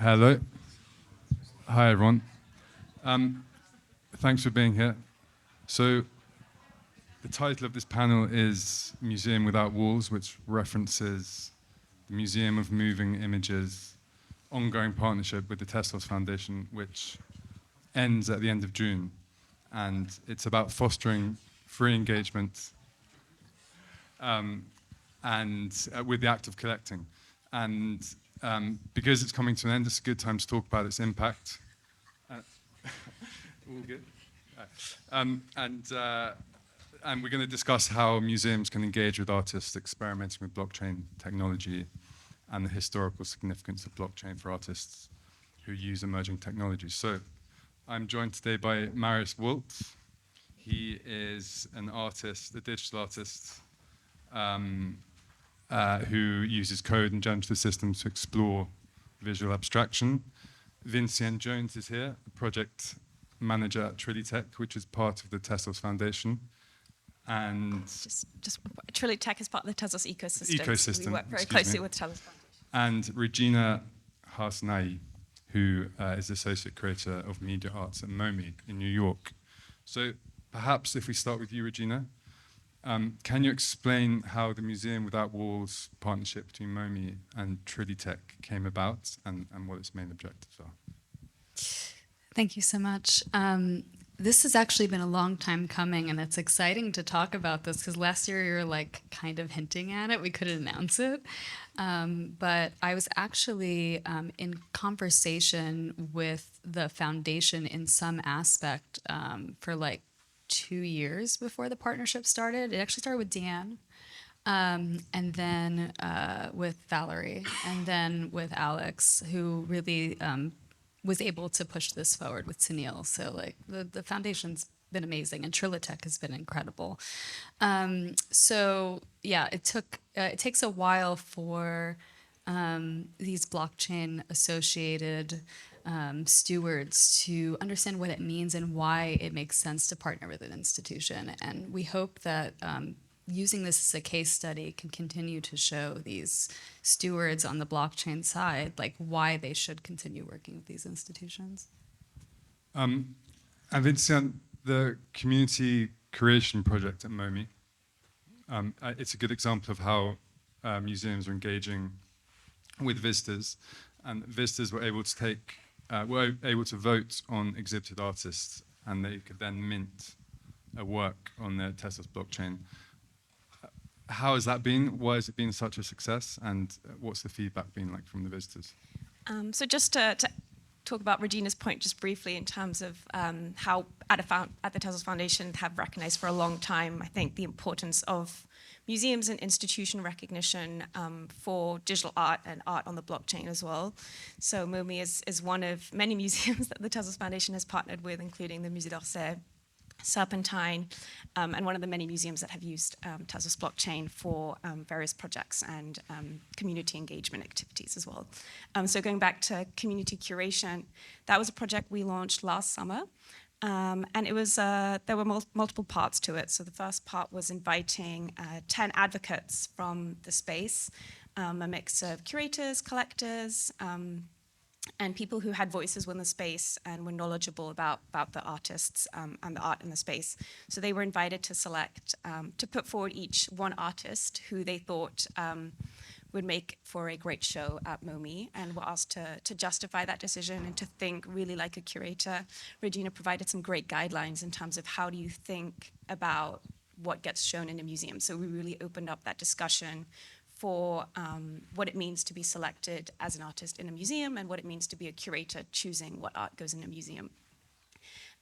Hello. Hi, everyone. Thanks for being here. So, the title of this panel is Museum Without Walls, which references the Museum of Moving Images ongoing partnership with the Tezos Foundation, which ends at the end of June. And it's about fostering free engagement with the act of collecting. And because it's coming to an end, it's a good time to talk about its impact. All good? And we're going to discuss how museums can engage with artists experimenting with blockchain technology and the historical significance of blockchain for artists who use emerging technologies. So I'm joined today by Marius. He is an artist, a digital artist, who uses code and generative systems to explore visual abstraction. Vinciane Jones is here, a project manager at Trilitech, which is part of the Tezos Foundation. And just Trilitech is part of the Tezos ecosystem. We work very closely with Tezos Foundation. And Regina Harsanyi, who is Associate Curator of Media Arts at MoMI in New York. So perhaps if we start with you, Regina, can you explain how the Museum Without Walls partnership between MoMI and Trilitech came about and what its main objectives are? Thank you so much. This has actually been a long time coming, and it's exciting to talk about this because last year you were like kind of hinting at it. We couldn't announce it. But I was actually in conversation with the foundation in some aspect for like 2 years before the partnership started. It actually started with Deanne, and then with Valerie, and then with Alex, who really was able to push this forward with Sunil. So like the foundation's been amazing, and Trilitech has been incredible. So yeah, it takes a while for these blockchain associated stewards to understand what it means and why it makes sense to partner with an institution. And we hope that using this as a case study can continue to show these stewards on the blockchain side, like why they should continue working with these institutions. And Vinciane, the community curation project at MoMI, it's a good example of how museums are engaging with visitors, and visitors were able to vote on exhibited artists, and they could then mint a work on their Tezos blockchain. How has that been? Why has it been such a success? And what's the feedback been like from the visitors? So just to talk about Regina's point just briefly in terms of how at the Tezos Foundation have recognized for a long time, I think, the importance of museums and institution recognition for digital art and art on the blockchain as well. So MoMI is one of many museums that the Tezos Foundation has partnered with, including the Musée d'Orsay, Serpentine, and one of the many museums that have used Tezos blockchain for various projects and community engagement activities as well. So going back to community curation, that was a project we launched last summer. And it was there were multiple parts to it. So the first part was inviting 10 advocates from the space, a mix of curators, collectors, and people who had voices within the space and were knowledgeable about the artists and the art in the space. So they were invited to select, to put forward each one artist who they thought would make for a great show at MoMI, and were asked to justify that decision and to think really like a curator. Regina provided some great guidelines in terms of how do you think about what gets shown in a museum. So we really opened up that discussion for what it means to be selected as an artist in a museum and what it means to be a curator choosing what art goes in a museum.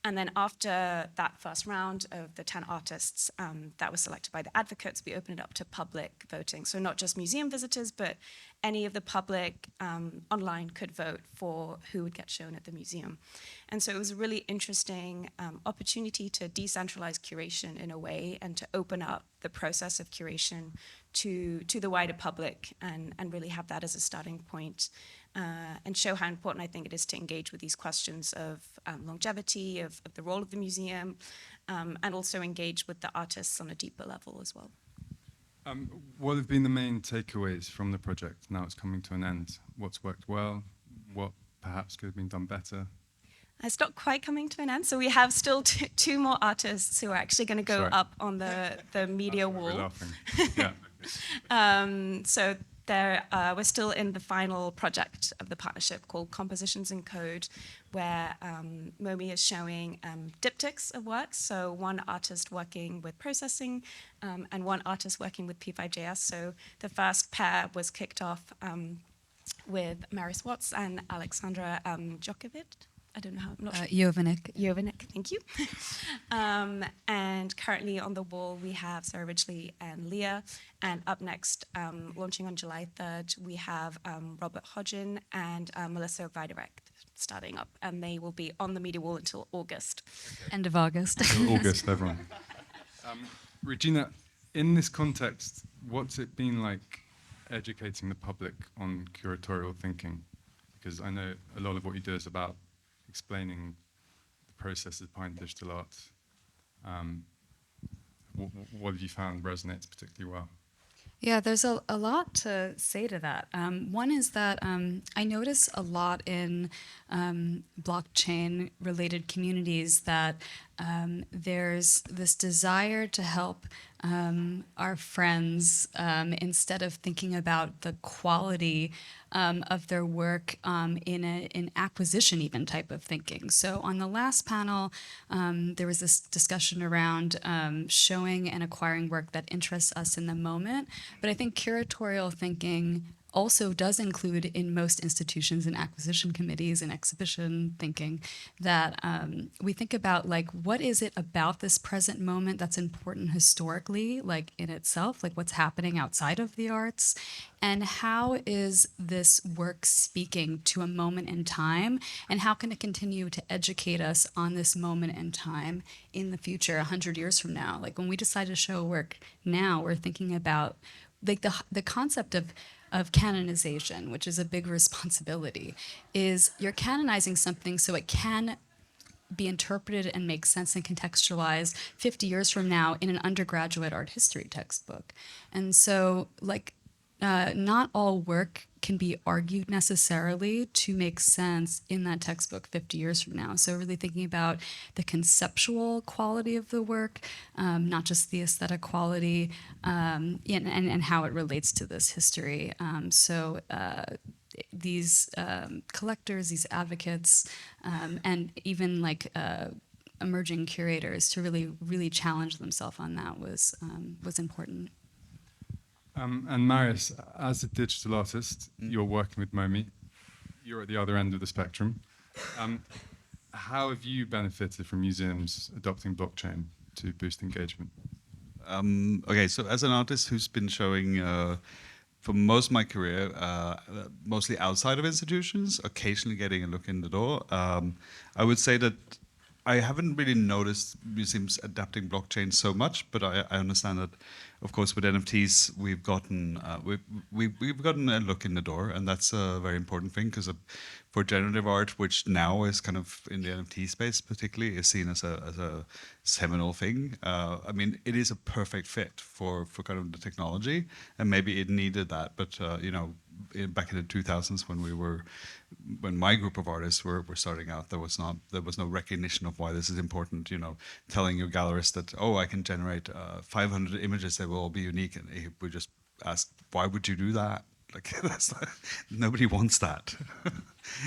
And then after that first round of the 10 artists that was selected by the advocates, we opened it up to public voting. So not just museum visitors, but any of the public online could vote for who would get shown at the museum. And so it was a really interesting opportunity to decentralize curation in a way and to open up the process of curation to the wider public and really have that as a starting point. And show how important I think it is to engage with these questions of longevity, of the role of the museum, and also engage with the artists on a deeper level as well. What have been the main takeaways from the project now it's coming to an end? What's worked well? What perhaps could have been done better? It's not quite coming to an end, so we have still two more artists who are actually going to go Sorry. up on the media That's why we're wall. laughing. Yeah. So we're still in the final project of the partnership called Compositions and Code, where Momi is showing diptychs of works. So one artist working with processing and one artist working with P5JS. So the first pair was kicked off with Marius Watz and Alexandra Djokovic. I don't know how, I'm not sure. Jovanik, thank you. And currently on the wall we have Sarah Ridgely and Leah. And up next, launching on July 3rd, we have Robert Hodgin and Melissa Weiderek starting up. And they will be on the media wall until August. End of August. Until August, everyone. Regina, in this context, what's it been like educating the public on curatorial thinking? Because I know a lot of what you do is about explaining the processes behind digital art. What have you found resonates particularly well? Yeah, there's a lot to say to that. One is that I notice a lot in blockchain-related communities that there's this desire to help our friends instead of thinking about the quality of their work in an acquisition even type of thinking. So on the last panel, there was this discussion around showing and acquiring work that interests us in the moment. But I think curatorial thinking also does include in most institutions and acquisition committees and exhibition thinking that we think about like what is it about this present moment that's important historically, like in itself, like what's happening outside of the arts, and how is this work speaking to a moment in time, and how can it continue to educate us on this moment in time in the future 100 years from now. Like when we decide to show work now, we're thinking about like the concept of canonization, which is a big responsibility, is you're canonizing something so it can be interpreted and make sense and contextualized 50 years from now in an undergraduate art history textbook. And so, like, not all work can be argued necessarily to make sense in that textbook 50 years from now. So really thinking about the conceptual quality of the work, not just the aesthetic quality, and how it relates to this history. These collectors, these advocates, and even like emerging curators to really challenge themselves on that was important. And Marius, as a digital artist, you're working with Momi. You're at the other end of the spectrum. How have you benefited from museums adopting blockchain to boost engagement? Okay, so as an artist who's been showing for most of my career, mostly outside of institutions, occasionally getting a look in the door, I would say that I haven't really noticed museums adapting blockchain so much, but I understand that, of course, with NFTs we've gotten we've gotten a look in the door, and that's a very important thing because for generative art, which now is kind of in the NFT space particularly, is seen as a seminal thing. I mean, it is a perfect fit for kind of the technology, and maybe it needed that, but you know, back in the 2000s when my group of artists were starting out, there was no recognition of why this is important. You know, telling your gallerist that, oh, I can generate 500 images that will all be unique, and he would just ask, why would you do that? Like that's not, nobody wants that.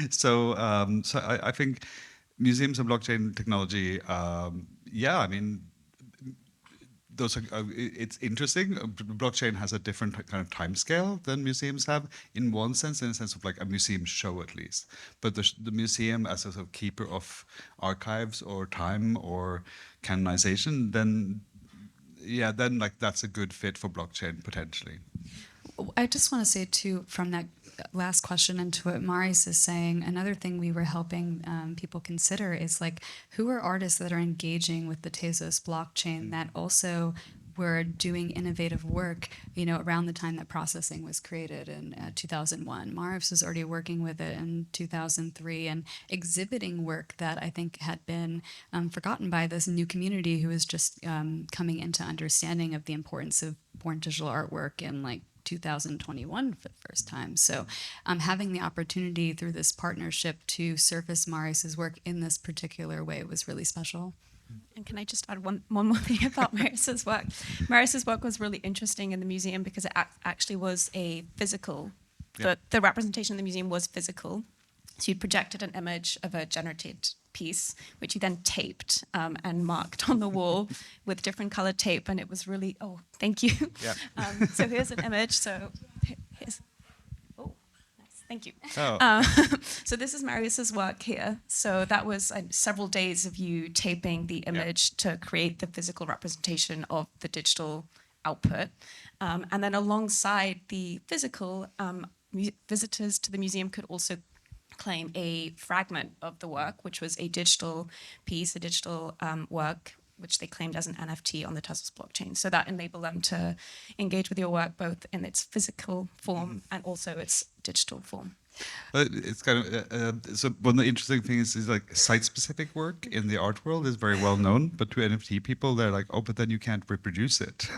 So I think museums and blockchain technology, yeah, I mean, those are, it's interesting. Blockchain has a different kind of time scale than museums have in one sense, in the sense of like a museum show at least. But the museum as a sort of keeper of archives or time or canonization, then yeah, then like that's a good fit for blockchain potentially. I just want to say too, from that last question and to what Marius is saying, another thing we were helping people consider is like, who are artists that are engaging with the Tezos blockchain that also were doing innovative work, you know, around the time that processing was created in 2001. Marius was already working with it in 2003 and exhibiting work that I think had been forgotten by this new community who was just coming into understanding of the importance of born digital artwork in like 2021 for the first time. So having the opportunity through this partnership to surface Marius's work in this particular way was really special. And can I just add one more thing about Marius's work? Marius's work was really interesting in the museum because it actually was a physical, the representation in the museum was physical. So you projected an image of a generated piece, which you then taped and marked on the wall with different colored tape. And it was really, oh, thank you. Yeah. So here's an image. So here's, oh, nice, thank you. Oh. So this is Marius's work here. So that was several days of you taping the image to create the physical representation of the digital output. And then alongside the physical, visitors to the museum could also claim a fragment of the work, which was a digital piece, a digital work, which they claimed as an NFT on the Tezos blockchain. So that enabled them to engage with your work both in its physical form and also its digital form. It's kind of so one of the interesting things is like site-specific work in the art world is very well known, but to NFT people they're like, oh, but then you can't reproduce it.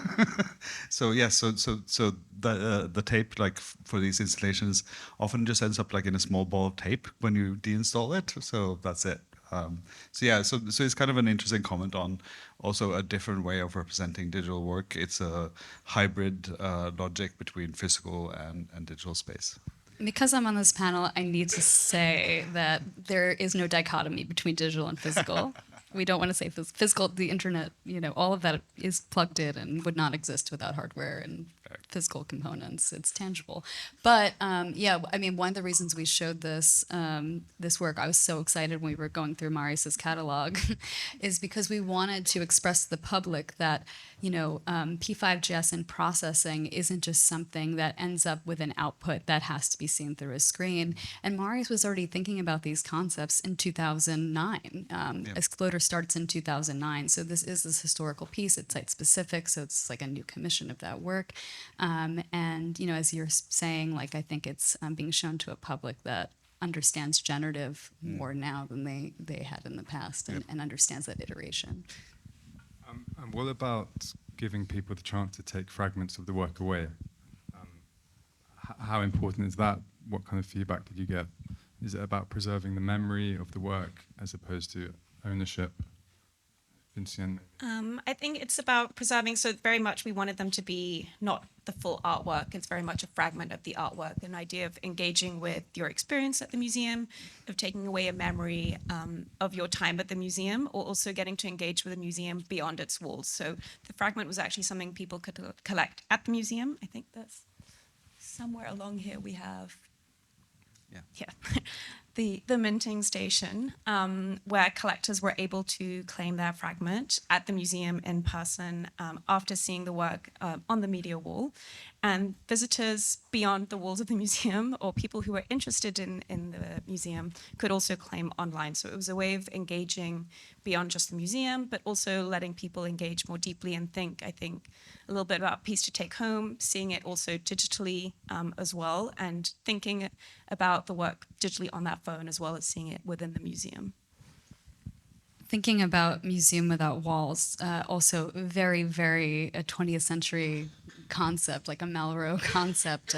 So the tape like for these installations often just ends up like in a small ball of tape when you deinstall it. So that's it. So it's kind of an interesting comment on also a different way of representing digital work. It's a hybrid logic between physical and digital space. Because I'm on this panel, I need to say that there is no dichotomy between digital and physical. We don't want to say physical, the internet, all of that is plugged in and would not exist without hardware and physical components. It's tangible. But one of the reasons we showed this work, I was so excited when we were going through Marius's catalog, is because we wanted to express to the public that, P5GS and processing isn't just something that ends up with an output that has to be seen through a screen. And Marius was already thinking about these concepts in 2009. Exploder starts in 2009. So this is this historical piece. It's site-specific, so it's like a new commission of that work. And, as you're saying, I think it's being shown to a public that understands generative more now than they had in the past and understands that iteration. And what about giving people the chance to take fragments of the work away? How important is that? What kind of feedback did you get? Is it about preserving the memory of the work as opposed to ownership? Vinciane? I think it's about preserving, so very much we wanted them to be not the full artwork. It's very much a fragment of the artwork, an idea of engaging with your experience at the museum, of taking away a memory of your time at the museum, or also getting to engage with the museum beyond its walls. So the fragment was actually something people could collect at the museum. I think that's somewhere along here we have the minting station, where collectors were able to claim their fragment at the museum in person after seeing the work on the media wall. And visitors beyond the walls of the museum, or people who were interested in the museum, could also claim online. So it was a way of engaging beyond just the museum, but also letting people engage more deeply and think, I think, a little bit about piece to take home, seeing it also digitally as well, and thinking about the work digitally on that phone as well as seeing it within the museum. Thinking about Museum Without Walls, also very, very a 20th century concept, like a Malraux concept.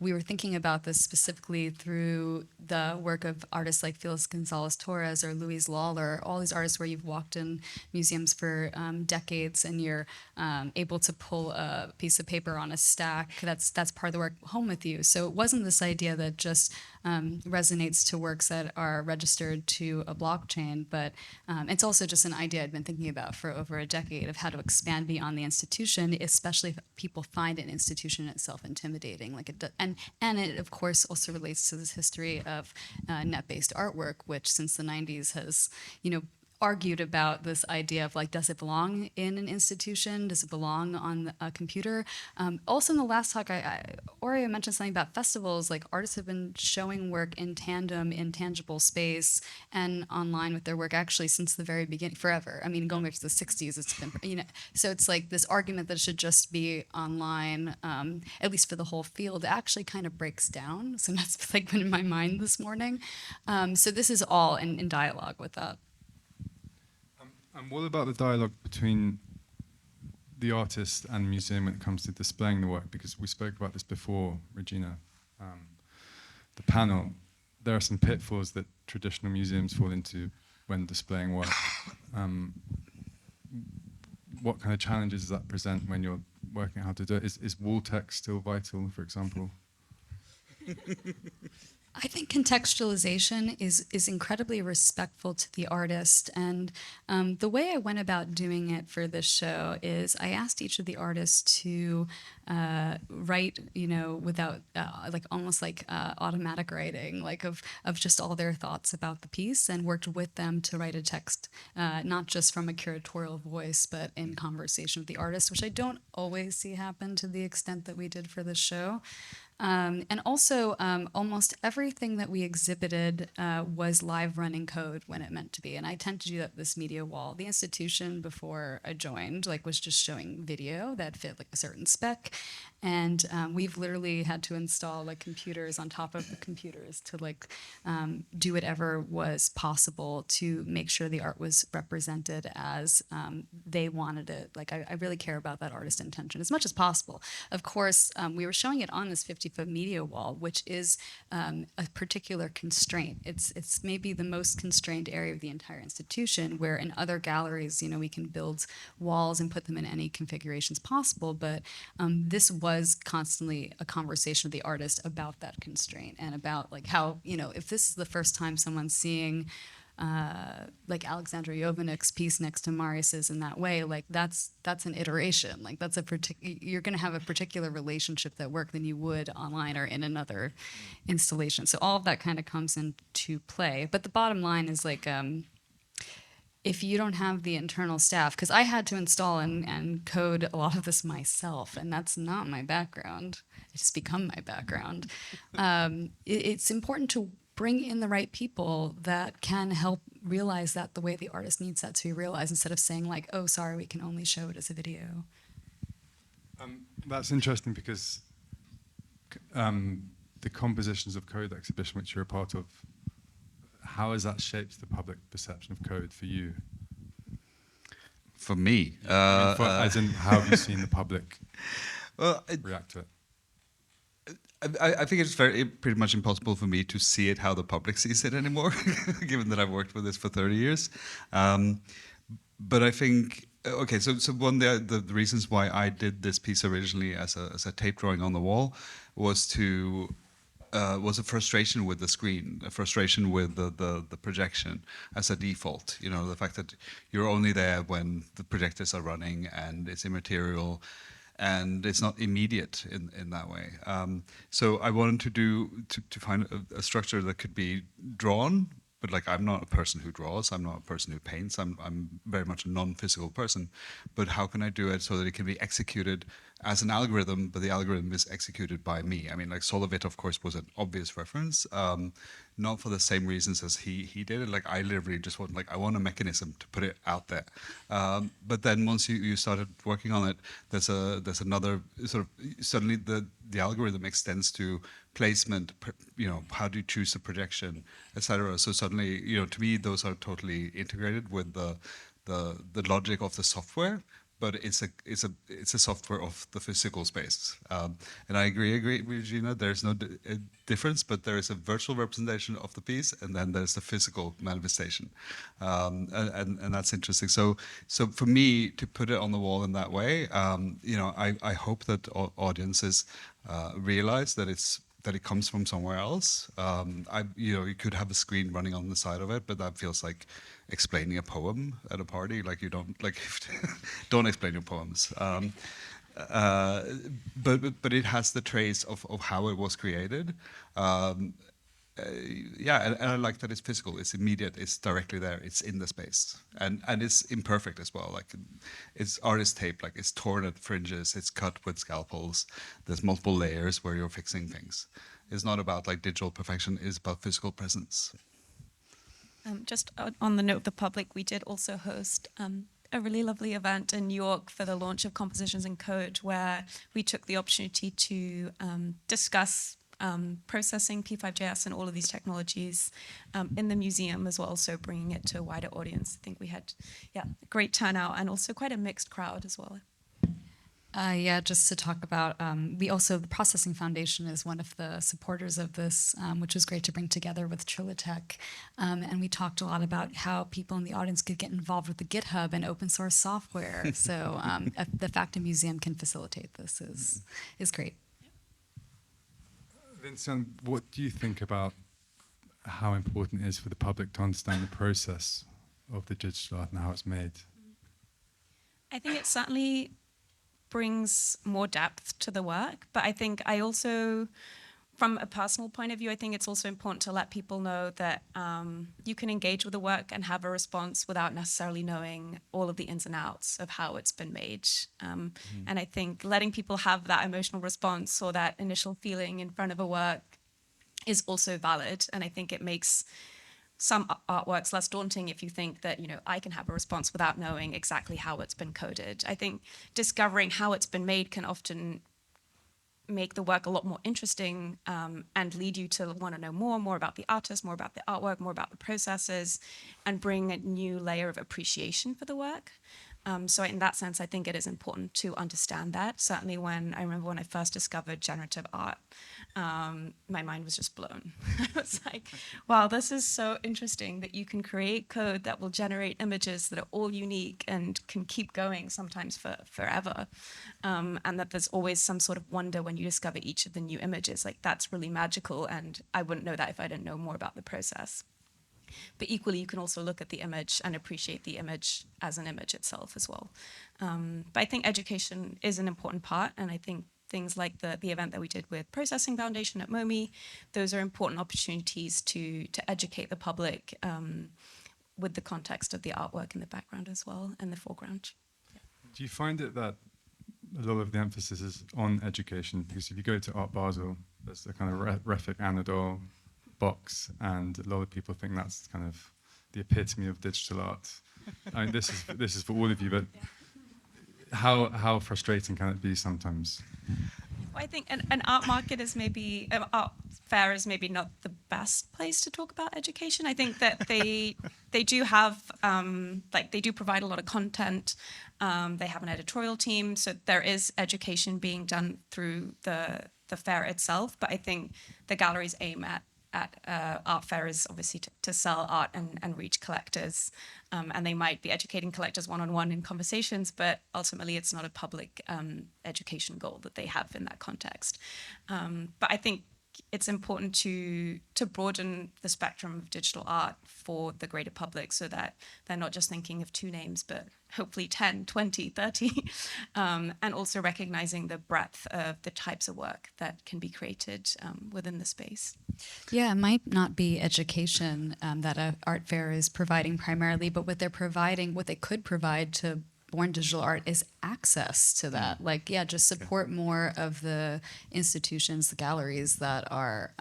We were thinking about this specifically through the work of artists like Felix Gonzalez-Torres or Louise Lawler, all these artists where you've walked in museums for decades and you're able to pull a piece of paper on a stack. That's part of the work home with you. So it wasn't this idea that just resonates to works that are registered to a blockchain, but it's also just an idea I'd been thinking about for over a decade of how to expand beyond the institution, especially if people find an institution itself intimidating. And it of course also relates to this history of net-based artwork, which since the 90s has, argued about this idea of does it belong in an institution? Does it belong on a computer? Also in the last talk, Aurea mentioned something about festivals. Artists have been showing work in tandem in tangible space and online with their work actually since the very beginning, forever. I mean, going back to the 60s, it's been, so it's this argument that it should just be online, at least for the whole field, actually kind of breaks down. So that's been in my mind this morning. So this is all in dialogue with that. And what about the dialogue between the artist and museum when it comes to displaying the work? Because we spoke about this before, Regina. The panel, there are some pitfalls that traditional museums fall into when displaying work. What kind of challenges does that present when you're working out how to do it? Is wall text still vital, for example? I think contextualization is incredibly respectful to the artist, and the way I went about doing it for this show is I asked each of the artists to write, without like almost like automatic writing, like of just all their thoughts about the piece, and worked with them to write a text, not just from a curatorial voice, but in conversation with the artist, which I don't always see happen to the extent that we did for this show. And also, almost everything that we exhibited was live running code when it meant to be. And I tend to do that with this media wall. The institution before I joined was just showing video that fit like a certain spec. And we've literally had to install computers on top of the computers to do whatever was possible to make sure the art was represented as they wanted it. I really care about that artist intention as much as possible. Of course, we were showing it on this 50-foot media wall, which is a particular constraint. It's maybe the most constrained area of the entire institution, where in other galleries, we can build walls and put them in any configurations possible. But this was constantly a conversation with the artist about that constraint and about how, if this is the first time someone's seeing Alexandra Jovanic's piece next to Marius's in that way, that's an iteration. That's you're going to have a particular relationship that work than you would online or in another installation. So all of that kind of comes into play. But the bottom line is if you don't have the internal staff, because I had to install and code a lot of this myself, and that's not my background. It's become my background. It's important to bring in the right people that can help realize that the way the artist needs that to be realized, instead of saying oh, sorry, we can only show it as a video. That's interesting because the compositions of code exhibition, which you're a part of, how has that shaped the public perception of code for you? For me? As in, how have you seen the public react to it? I think it's pretty much impossible for me to see it how the public sees it anymore, given that I've worked with this for 30 years. But I think, okay, so one of the reasons why I did this piece originally as a tape drawing on the wall was a frustration with the screen, a frustration with the projection as a default. The fact that you're only there when the projectors are running and it's immaterial and it's not immediate in that way. So I wanted to find a structure that could be drawn, but I'm not a person who draws, I'm not a person who paints, I'm very much a non-physical person. But how can I do it so that it can be executed as an algorithm, but the algorithm is executed by me? I mean, Solivit, of course, was an obvious reference, not for the same reasons as he did it. I literally just want, I want a mechanism to put it out there. But then once you started working on it, there's another sort of, suddenly the algorithm extends to placement, how do you choose the projection, etc. So suddenly, to me, those are totally integrated with the logic of the software. But it's a software of the physical space, and I agree, Regina. There's no difference, but there is a virtual representation of the piece, and then there's the physical manifestation, and that's interesting. So for me to put it on the wall in that way, I hope that audiences realize that it comes from somewhere else. You could have a screen running on the side of it, but that feels like explaining a poem at a party. You don't don't explain your poems. But it has the trace of how it was created. And I like that it's physical, it's immediate, it's directly there, it's in the space, and it's imperfect as well. It's artist tape, it's torn at fringes, it's cut with scalpels. There's multiple layers where you're fixing things. It's not about digital perfection; it's about physical presence. Just on the note of the public, we did also host a really lovely event in New York for the launch of Compositions and Code, where we took the opportunity to discuss processing P5JS and all of these technologies in the museum as well, so bringing it to a wider audience. I think we had a great turnout and also quite a mixed crowd as well. Yeah, just to talk about, we also, the Processing Foundation is one of the supporters of this, which was great to bring together with Trilitech. And we talked a lot about how people in the audience could get involved with the GitHub and open source software. So the fact a museum can facilitate this is great. Vinciane, what do you think about how important it is for the public to understand the process of the digital art and how it's made? I think it certainly brings more depth to the work, but I think I also, from a personal point of view, I think it's also important to let people know that you can engage with the work and have a response without necessarily knowing all of the ins and outs of how it's been made. And I think letting people have that emotional response or that initial feeling in front of a work is also valid. And I think it makes some artworks less daunting if you think that, I can have a response without knowing exactly how it's been coded. I think discovering how it's been made can often make the work a lot more interesting and lead you to want to know more about the artist, more about the artwork, more about the processes, and bring a new layer of appreciation for the work. So in that sense, I think it is important to understand that. Certainly I remember when I first discovered generative art, my mind was just blown. I was like, wow, this is so interesting that you can create code that will generate images that are all unique and can keep going sometimes for forever. And that there's always some sort of wonder when you discover each of the new images. Like, that's really magical, and I wouldn't know that if I didn't know more about the process. But equally, you can also look at the image and appreciate the image as an image itself as well. But I think education is an important part, and I think things like the event that we did with Processing Foundation at MOMI, those are important opportunities to educate the public with the context of the artwork in the background as well, and the foreground. Yeah. Do you find it that a lot of the emphasis is on education? Because if you go to Art Basel, there's a kind of Refik Anadol box, and a lot of people think that's kind of the epitome of digital art. I mean, this is for all of you, but how frustrating can it be sometimes? Well, I think an art market is maybe, art fair is maybe not the best place to talk about education. I think that they do have, they do provide a lot of content. They have an editorial team, so there is education being done through the fair itself. But I think the galleries aim at art fair is obviously to sell art and reach collectors, and they might be educating collectors one-on-one in conversations, but ultimately it's not a public education goal that they have in that context. But I think it's important to broaden the spectrum of digital art for the greater public, so that they're not just thinking of two names, but hopefully 10, 20, 30, and also recognizing the breadth of the types of work that can be created within the space. Yeah, it might not be education that an art fair is providing primarily, but what they could provide to born digital art is access to that. Just support more of the institutions, the galleries that are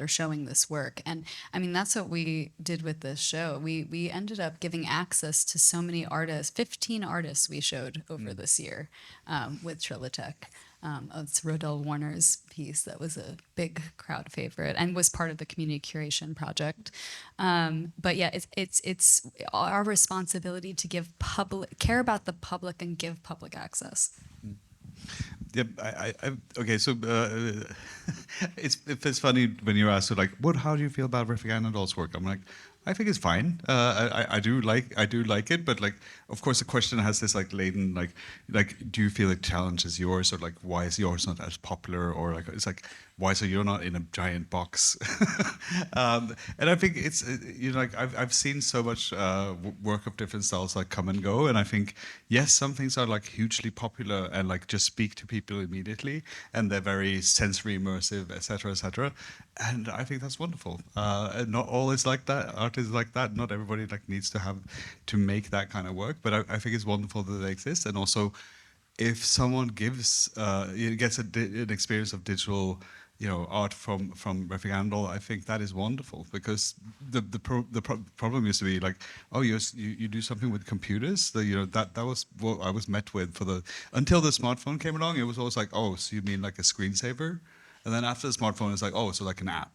showing this work. And I mean, that's what we did with this show. We ended up giving access to so many artists, 15 artists we showed over this year with Trilitech. It's Rodell Warner's piece that was a big crowd favorite and was part of the community curation project. But yeah, it's our responsibility to care about the public and give public access. Yeah, okay. So it's funny when you're asked, how do you feel about Refik Anadol's work? I'm like, I think it's fine. I do like it, but of course the question has this laden do you feel the challenge is yours, or why is yours not as popular, or it's why so you're not in a giant box? And I think it's I've seen so much work of different styles come and go, and I think yes, some things are hugely popular and just speak to people immediately, and they're very sensory immersive, etc., etc. And I think that's wonderful. And not all is like that. Art is like that. Not everybody needs to make that kind of work. But I think it's wonderful that they exist. And also, if someone gets an experience of digital, art from Refik Anadol, I think that is wonderful, because the problem used to be you do something with computers. That was what I was met with until the smartphone came along. It was always so you mean a screensaver? And then after the smartphone, it's so an app.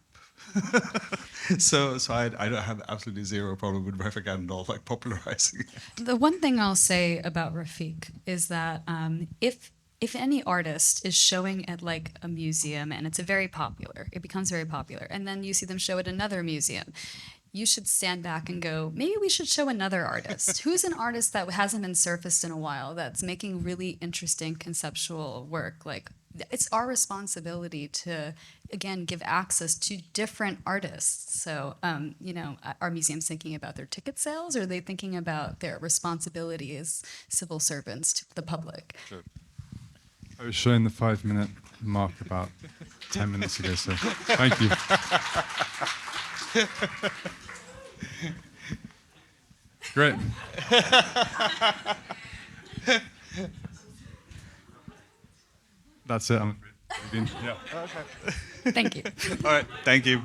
so I don't have absolutely zero problem with Refugand at all, like popularizing it. The one thing I'll say about Rafiq is that if any artist is showing at like a museum and it becomes very popular, and then you see them show at another museum, you should stand back and go, maybe we should show another artist. Who's an artist that hasn't been surfaced in a while that's making really interesting conceptual work? Like, it's our responsibility to, again, give access to different artists. So, are museums thinking about their ticket sales, or are they thinking about their responsibility as civil servants to the public? Sure. I was showing the 5-minute mark about 10 minutes ago, so thank you. Great. That's it. I'm afraid. Yeah. Thank you. All right, thank you.